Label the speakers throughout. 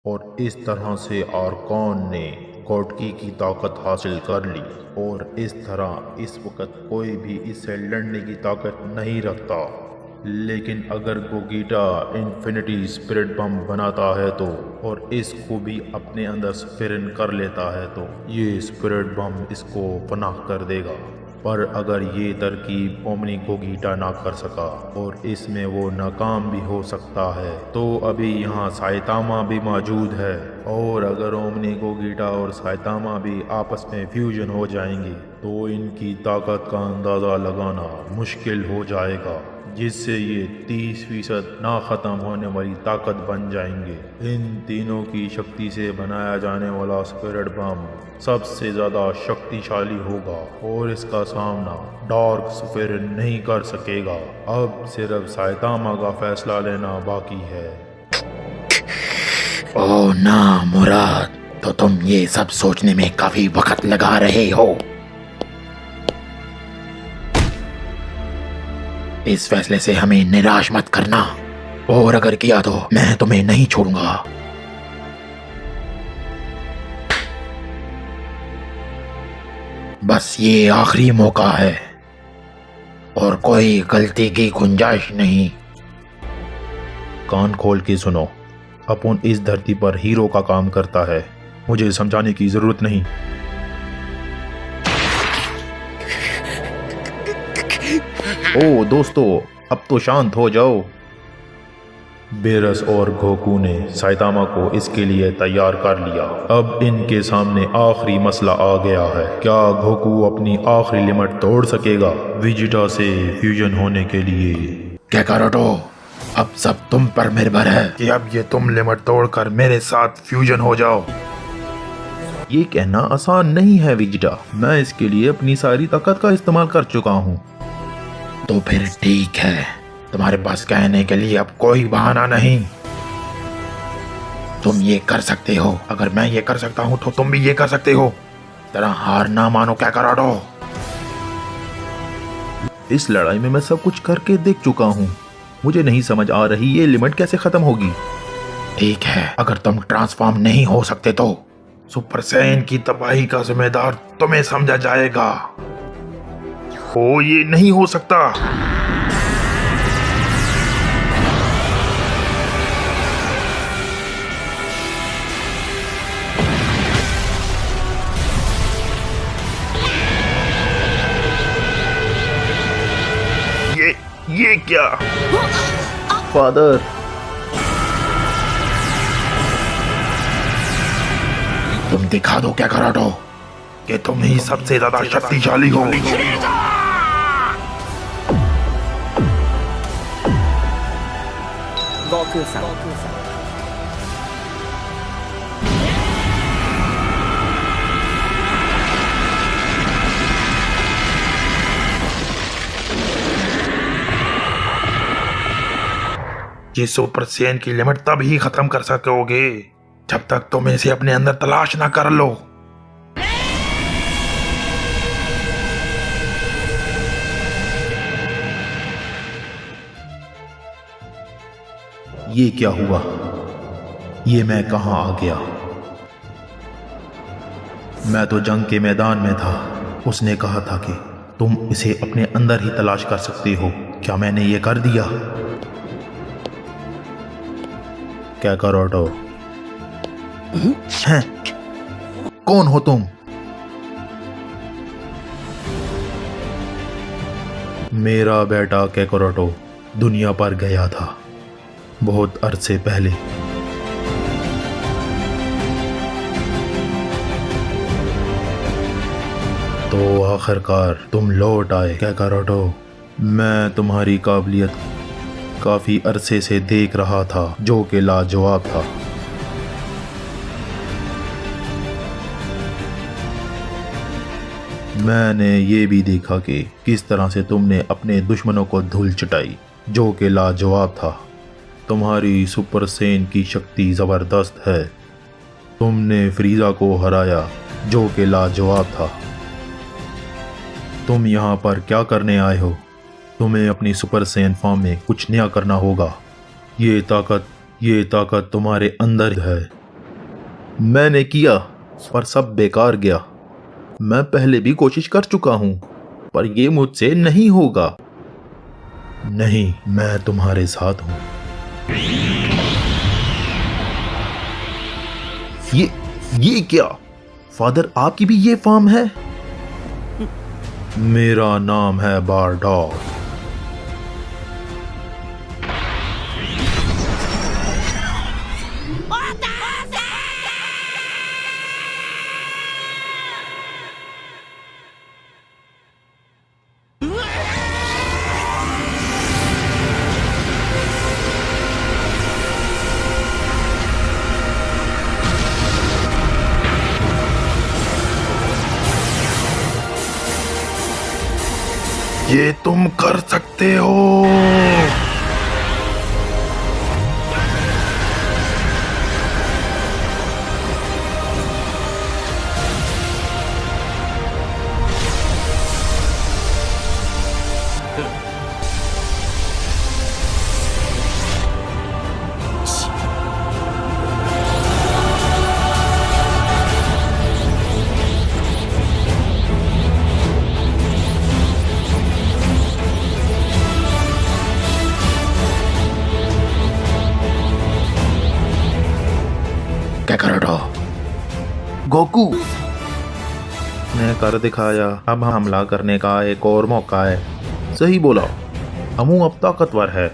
Speaker 1: और इस तरह से आर्कॉन ने कोटकी की ताकत हासिल कर ली और इस तरह इस वक्त कोई भी इससे लड़ने की ताकत नहीं रखता। लेकिन अगर गोगीटा इन्फिनिटी स्पिरिट बम बनाता है तो और इसको भी अपने अंदर स्पिरिन कर लेता है तो ये स्पिरिट बम इसको पनाह कर देगा। पर अगर ये तरकीब ओमनी गोगीटा ना कर सका और इसमें वो नाकाम भी हो सकता है तो अभी यहाँ साइतामा भी मौजूद है, और अगर ओमनी गोगीटा और साइतामा भी आपस में फ्यूजन हो जाएंगे तो इनकी ताकत का अंदाज़ा लगाना मुश्किल हो जाएगा, जिससे ये 30% ना ख़त्म होने वाली ताकत बन जाएंगे। इन तीनों की शक्ति से बनाया जाने वाला स्पिरिट बम सबसे ज़्यादा शक्तिशाली होगा और इसका सामना डार्क स्पिरिट नहीं कर सकेगा। अब सिर्फ साइतामा का फैसला लेना बाकी है।
Speaker 2: ओह ना मुराद, तो तुम ये सब सोचने में काफी वक्त लगा रहे हो। इस फैसले से हमें निराश मत करना, और अगर किया तो मैं तुम्हें नहीं छोड़ूंगा। बस ये आखिरी मौका है और कोई गलती की गुंजाइश नहीं।
Speaker 1: कान खोल के सुनो, अपन इस धरती पर हीरो का काम करता है, मुझे समझाने की जरूरत नहीं। ओ दोस्तों, अब तो शांत हो जाओ। बेरस और गोकू ने साइतामा को इसके लिए तैयार कर लिया। अब इनके सामने आखिरी मसला आ गया है। क्या गोकू अपनी आखिरी लिमिट तोड़ सकेगा वेजिटा से फ्यूजन होने के लिए?
Speaker 2: काकारोटो, अब सब तुम पर निर्भर है
Speaker 1: कि अब ये तुम लिमिट तोड़कर मेरे साथ फ्यूजन हो जाओ। ये कहना आसान नहीं है वेजिटा, मैं इसके लिए अपनी सारी ताकत का इस्तेमाल कर चुका हूँ।
Speaker 2: तो फिर ठीक है, तुम्हारे पास कहने के लिए अब कोई बहाना नहीं। तुम ये कर सकते हो। अगर मैं ये कर सकता हूँ तो तुम भी ये कर सकते हो। तरह हार ना मानो काकारोटो।
Speaker 1: इस लड़ाई में मैं सब कुछ करके देख चुका हूँ, मुझे नहीं समझ आ रही ये लिमिट कैसे खत्म होगी।
Speaker 2: ठीक है, अगर तुम ट्रांसफॉर्म नहीं हो सकते तो सुपर सैयन की तबाही का जिम्मेदार तुम्हें समझा जाएगा।
Speaker 1: ओ ये नहीं हो सकता। ये क्या? फादर,
Speaker 2: तुम दिखा दो काकारोटो कि तुम ही सबसे ज्यादा शक्तिशाली हो।
Speaker 1: ये सुपर सैयन की लिमिट तब ही खत्म कर सकोगे जब तक तुम इसे अपने अंदर तलाश ना कर लो। ये क्या हुआ? ये मैं कहां आ गया? मैं तो जंग के मैदान में था। उसने कहा था कि तुम इसे अपने अंदर ही तलाश कर सकते हो। क्या मैंने ये कर दिया? काकारोटो, हैं? कौन हो तुम? मेरा बेटा काकारोटो दुनिया पर गया था बहुत अरसे पहले। तो आखिरकार तुम लौट आए काकारोटो। मैं तुम्हारी काबिलियत काफी अरसे से देख रहा था जो कि लाजवाब था। मैंने ये भी देखा कि किस तरह से तुमने अपने दुश्मनों को धूल चटाई जो कि लाजवाब था। तुम्हारी सुपर सैयन की शक्ति ज़बरदस्त है। तुमने फ्रीज़ा को हराया जो कि लाजवाब था। तुम यहाँ पर क्या करने आए हो? तुम्हें अपनी सुपर सैयन फॉर्म में कुछ नया करना होगा। ये ताकत तुम्हारे अंदर है। मैंने किया पर सब बेकार गया। मैं पहले भी कोशिश कर चुका हूं पर ये मुझसे नहीं होगा। नहीं, मैं तुम्हारे साथ हूं। ये क्या? फादर, आपकी भी ये फॉर्म है? मेरा नाम है बारडॉग।
Speaker 2: ये तुम कर सकते हो। क्या कर रहा हो?
Speaker 1: गोकू ने कर दिखाया। अब हमला करने का एक और मौका है। सही बोला, हमू अब ताकतवर है।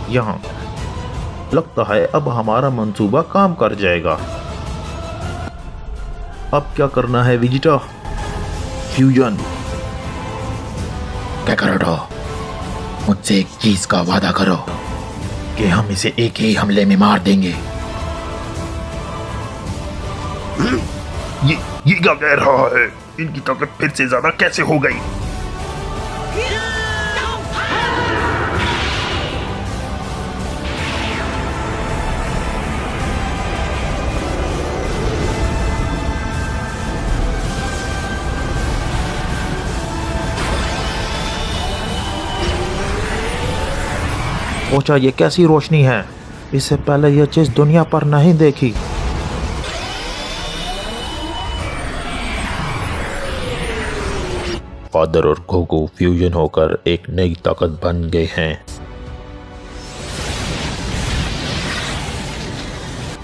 Speaker 1: यहाँ लगता है अब हमारा मंसूबा काम कर जाएगा। अब क्या करना है विजिटा? फ्यूजन।
Speaker 2: क्या कर रहा हो? मुझसे एक चीज का वादा करो कि हम इसे एक ही हमले में मार देंगे।
Speaker 1: ये क्या कह रहा है? इनकी ताकत फिर से ज्यादा कैसे हो गई? ओचा, ये कैसी रोशनी है? इससे पहले यह चीज दुनिया पर नहीं देखी। फादर और गोकू फ्यूजन होकर एक नई ताकत बन गए हैं।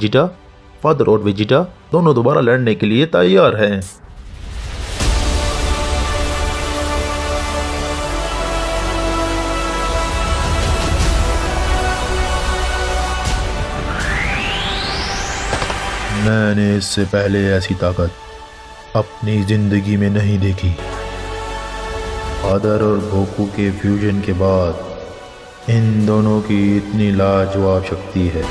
Speaker 1: जिटा, फादर और वेजिटा दोनों दोबारा लड़ने के लिए तैयार हैं। मैंने इससे पहले ऐसी ताकत अपनी जिंदगी में नहीं देखी। फादर और गोकू के फ्यूजन के बाद इन दोनों की इतनी लाजवाब शक्ति है।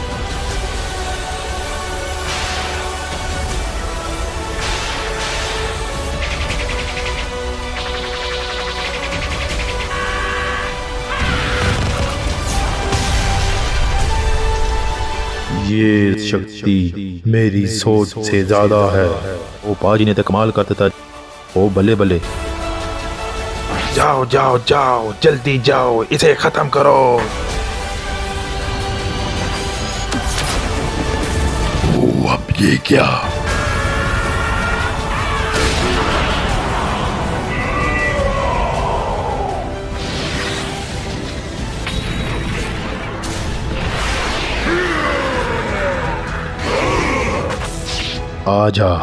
Speaker 1: ये शक्ति मेरी सोच से ज्यादा है। वो पाजी ने तो कमाल कर देता। ओ बल्ले बल्ले।
Speaker 2: जाओ जाओ जाओ, जल्दी जाओ, इसे खत्म करो। ओ, अब ये क्या?
Speaker 1: आजा।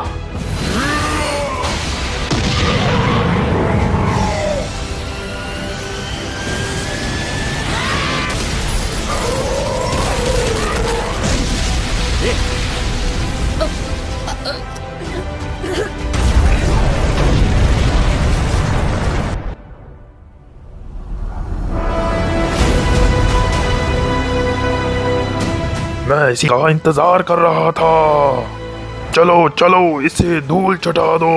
Speaker 2: मैं इसी का इंतजार कर रहा था। चलो चलो, इसे धूल चटा दो।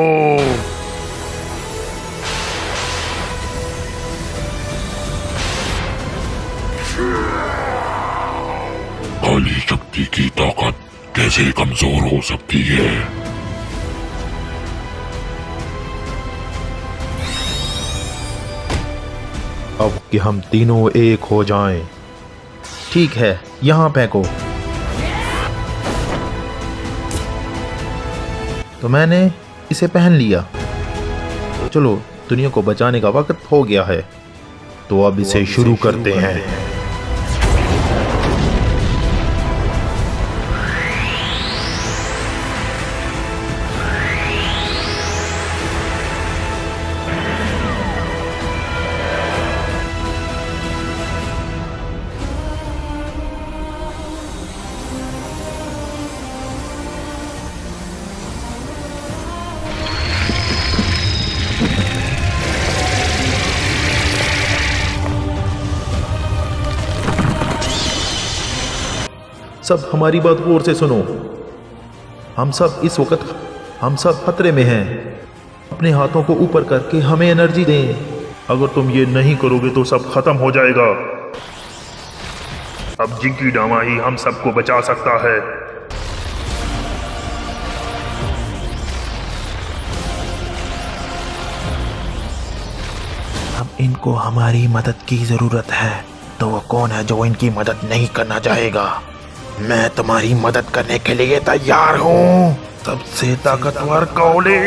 Speaker 2: काली शक्ति की ताकत कैसे कमजोर हो सकती है?
Speaker 1: अब कि हम तीनों एक हो जाएं। ठीक है, यहाँ फेंको। तो मैंने इसे पहन लिया। तो चलो, दुनिया को बचाने का वक्त हो गया है, तो अब इसे शुरू करते हैं। सब हमारी बात गौर से सुनो। हम सब खतरे में हैं। अपने हाथों को ऊपर करके हमें एनर्जी दें। अगर तुम ये नहीं करोगे तो सब खत्म हो जाएगा। अब जिंकी डामा ही हम सबको बचा सकता है।
Speaker 2: अब इनको हमारी मदद की जरूरत है। तो वो कौन है जो इनकी मदद नहीं करना चाहेगा? मैं तुम्हारी मदद करने के लिए तैयार हूँ, सबसे ताकतवर कौली।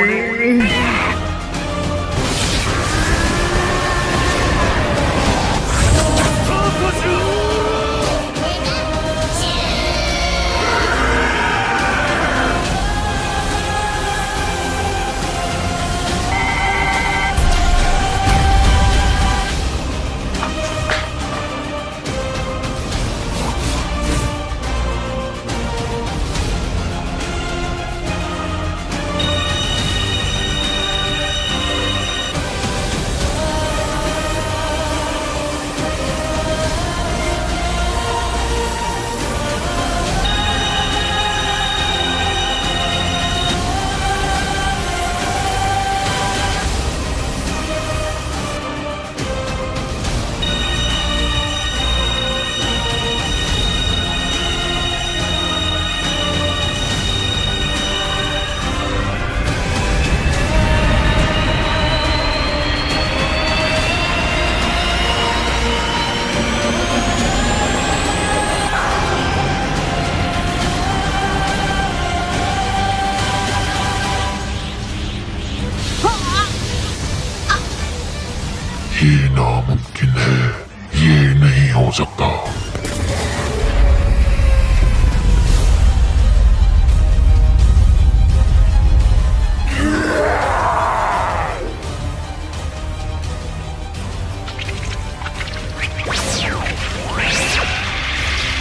Speaker 3: ये नामुमकिन है, ये नहीं हो सकता।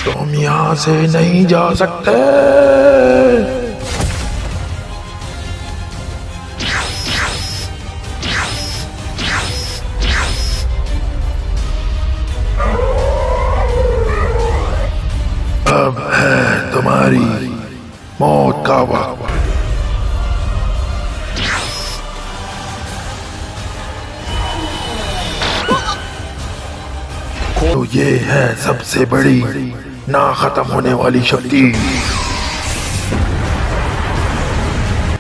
Speaker 2: तुम यहाँ से नहीं जा सकते। अब है तुम्हारी मौत का वक्त। तो ये है सबसे बड़ी ना खत्म होने वाली शक्ति।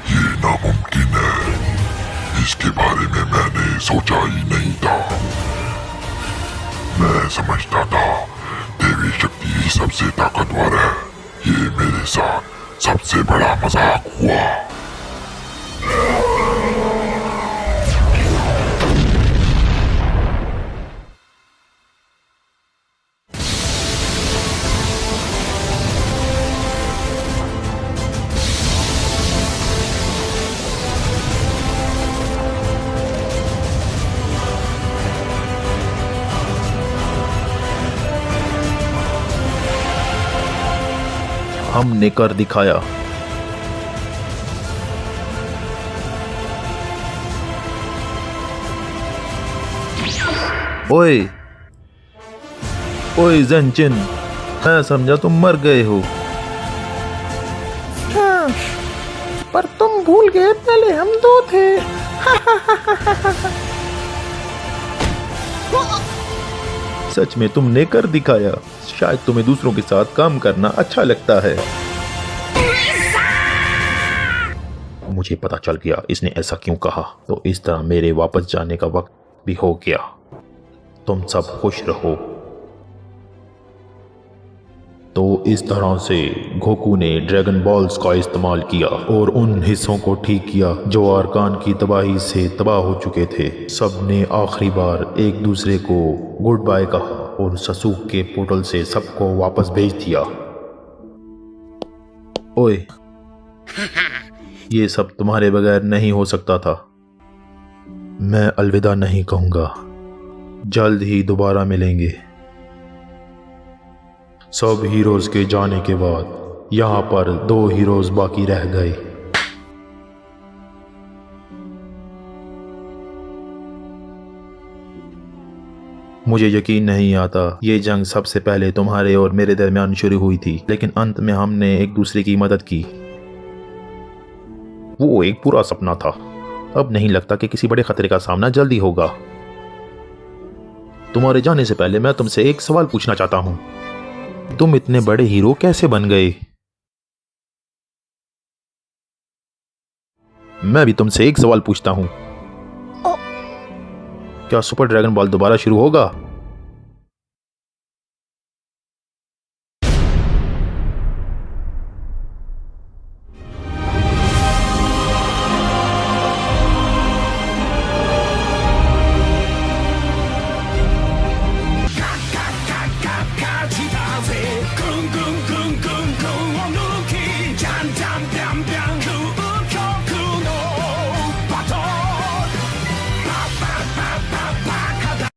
Speaker 3: ये नामुमकिन है, इसके बारे में मैंने सोचा ही नहीं था। मैं समझता था देवी शक्ति ही सबसे ताकतवर है। ये मेरे साथ सबसे बड़ा मजाक हुआ।
Speaker 1: हमने कर दिखाया। ओए ओए ज़ेनचिन, मैं समझा तुम मर गए हो।
Speaker 2: हाँ, पर तुम भूल गए पहले हम दो थे।
Speaker 1: सच में तुमने कर दिखाया। शायद तुम्हें दूसरों के साथ काम करना अच्छा लगता है। मुझे पता चल गया इसने ऐसा क्यों कहा। तो इस तरह मेरे वापस जाने का वक्त भी हो गया। तुम सब खुश रहो। तो इस तरह से गोकू ने ड्रैगन बॉल्स का इस्तेमाल किया और उन हिस्सों को ठीक किया जो आर्कान की तबाही से तबाह हो चुके थे। सब ने आखिरी बार एक दूसरे को गुड बाय कहा और ससूक के पोर्टल से सबको वापस भेज दिया। ओए, ये सब तुम्हारे बगैर नहीं हो सकता था। मैं अलविदा नहीं कहूंगा, जल्द ही दोबारा मिलेंगे। सब हीरोज के जाने के बाद यहाँ पर 2 हीरोज बाकी रह गए। मुझे यकीन नहीं आता ये जंग सबसे पहले तुम्हारे और मेरे दरमियान शुरू हुई थी, लेकिन अंत में हमने एक दूसरे की मदद की। वो एक पूरा सपना था। अब नहीं लगता कि किसी बड़े खतरे का सामना जल्दी होगा। तुम्हारे जाने से पहले मैं तुमसे एक सवाल पूछना चाहता हूं। तुम इतने बड़े हीरो कैसे बन गए? मैं भी तुमसे एक सवाल पूछता हूं। क्या सुपर ड्रैगन बॉल दोबारा शुरू होगा?